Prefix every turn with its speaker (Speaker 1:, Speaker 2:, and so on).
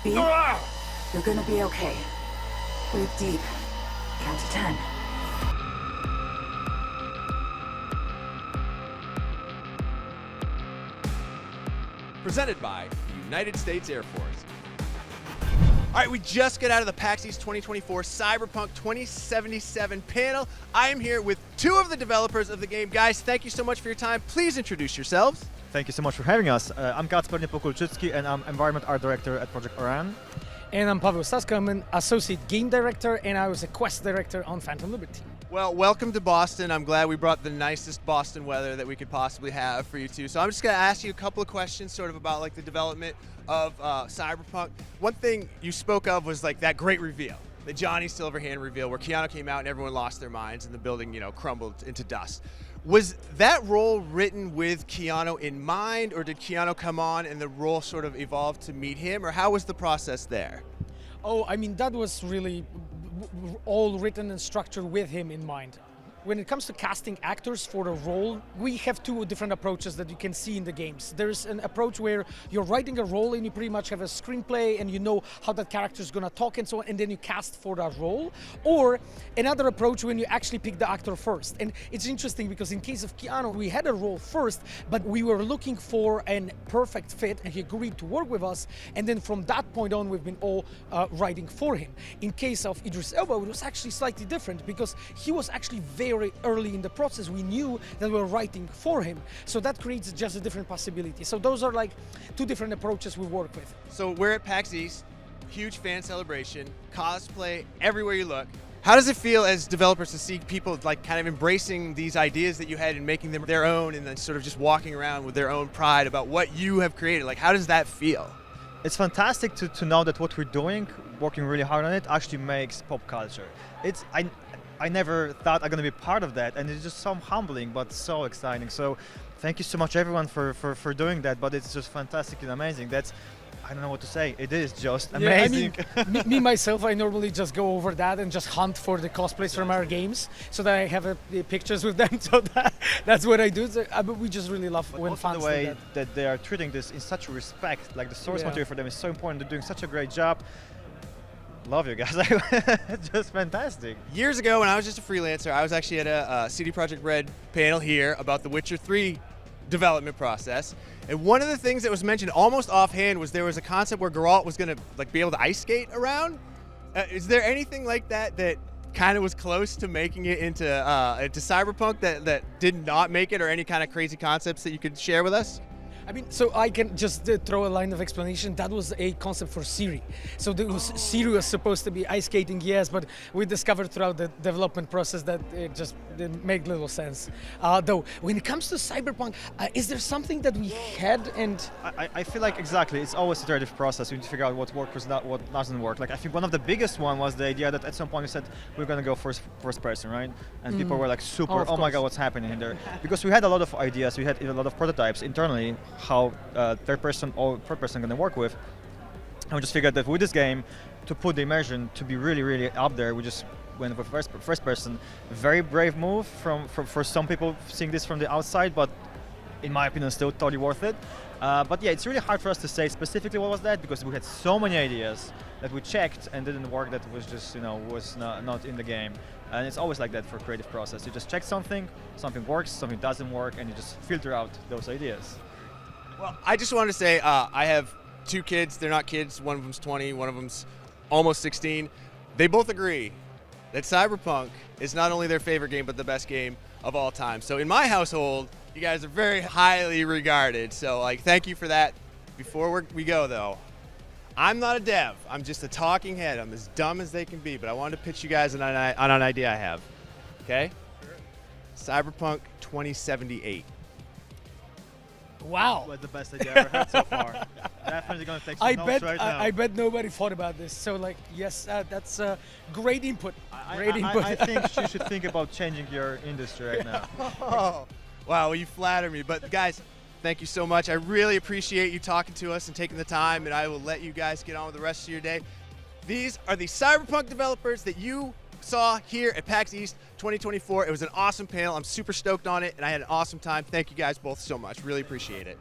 Speaker 1: B, you're gonna be okay. Breathe deep. Count to 10.
Speaker 2: Presented by the United States Air Force. All right, we just got out of the PAX East 2024 Cyberpunk 2077 panel. I am here with two of the developers of the game. Guys, thank you so much for your time. Please introduce yourselves.
Speaker 3: Thank you so much for having us. I'm Kacper Niepokólczycki and I'm Environment Art Director at Project Oran.
Speaker 4: And I'm Pawel Sasko, I'm an Associate Game Director and I was a Quest Director on Phantom Liberty.
Speaker 2: Well, welcome to Boston. I'm glad we brought the nicest Boston weather that we could possibly have for you two. So I'm just gonna ask you a couple of questions sort of about like the development of Cyberpunk. One thing you spoke of was like that great reveal, the Johnny Silverhand reveal where Keanu came out and everyone lost their minds and the building, crumbled into dust. Was that role written with Keanu in mind, or did Keanu come on and the role sort of evolved to meet him, or how was the process there?
Speaker 4: Oh, I mean, that was really all written and structured with him in mind. When it comes to casting actors for a role, we have two different approaches that you can see in the games. There's an approach where you're writing a role and you pretty much have a screenplay and you know how that character is going to talk and so on, and then you cast for that role. Or another approach when you actually pick the actor first. And it's interesting because in case of Keanu, we had a role first, but we were looking for a perfect fit and he agreed to work with us. And then from that point on, we've been all writing for him. In case of Idris Elba, it was actually slightly different because he was actually very early in the process. We knew that we were writing for him, so that creates just a different possibility. So those are like two different approaches we work with.
Speaker 2: So we're at PAX East, huge fan celebration, cosplay everywhere you look. How does it feel as developers to see people like kind of embracing these ideas that you had and making them their own, and then sort of just walking around with their own pride about what you have created? Like, how does that feel?
Speaker 3: It's fantastic to know that what we're doing, working really hard on it, actually makes pop culture. I never thought I'm going to be part of that, and it's just so humbling but so exciting. So thank you so much everyone for doing that, but it's just fantastic and amazing. I don't know what to say. It is just amazing.
Speaker 4: Yeah, I mean, me myself, I normally just go over that and just hunt for the cosplays from our games so that I have the pictures with them. So that's what I do. So, but we just really love when fans
Speaker 3: the way
Speaker 4: do
Speaker 3: that they are treating this in such respect, like the source material for them is so important. They're doing such a great job. Love you guys. It's just fantastic.
Speaker 2: Years ago, when I was just a freelancer, I was actually at a CD Projekt Red panel here about the Witcher 3 development process. And one of the things that was mentioned almost offhand was there was a concept where Geralt was going to like be able to ice skate around. Is there anything like that that kind of was close to making it into Cyberpunk that did not make it, or any kind of crazy concepts that you could share with us?
Speaker 4: I mean, so I can just throw a line of explanation. That was a concept for Siri. So Siri was supposed to be ice skating, yes, but we discovered throughout the development process that it just didn't make little sense. Though, when it comes to Cyberpunk, is there something that we had and...
Speaker 3: I feel like exactly, it's always a iterative process. You need to figure out what works, what doesn't work. Like I think one of the biggest one was the idea that at some point we said we're going to go first person, right? And people were like super, oh my god, what's happening in there? Because we had a lot of ideas, we had a lot of prototypes internally, how third person or third person going to work with. And we just figured that with this game, to put the immersion to be really, really up there, we just went with first person. Very brave move for some people seeing this from the outside, but in my opinion, still totally worth it. But yeah, it's really hard for us to say specifically what was that, because we had so many ideas that we checked and didn't work, that was just, was not in the game. And it's always like that for creative process. You just check something works, something doesn't work, and you just filter out those ideas.
Speaker 2: Well, I just wanted to say I have two kids. They're not kids. One of them's 20, one of them's almost 16. They both agree that Cyberpunk is not only their favorite game, but the best game of all time. So in my household, you guys are very highly regarded. So thank you for that. Before we go though, I'm not a dev. I'm just a talking head. I'm as dumb as they can be, but I wanted to pitch you guys on an idea I have. Okay? Sure. Cyberpunk 2078.
Speaker 4: Wow.
Speaker 3: That's the best idea I've ever heard so far. Definitely going to take some notes right now.
Speaker 4: I bet nobody thought about this. So yes, that's great input. Great input.
Speaker 3: I think you should think about changing your industry right now.
Speaker 2: Oh, wow, well, you flatter me. But guys, thank you so much. I really appreciate you talking to us and taking the time, and I will let you guys get on with the rest of your day. These are the Cyberpunk developers that you saw here at PAX East 2024. It was an awesome panel. I'm super stoked on it, and I had an awesome time. Thank you guys both so much. Really appreciate it.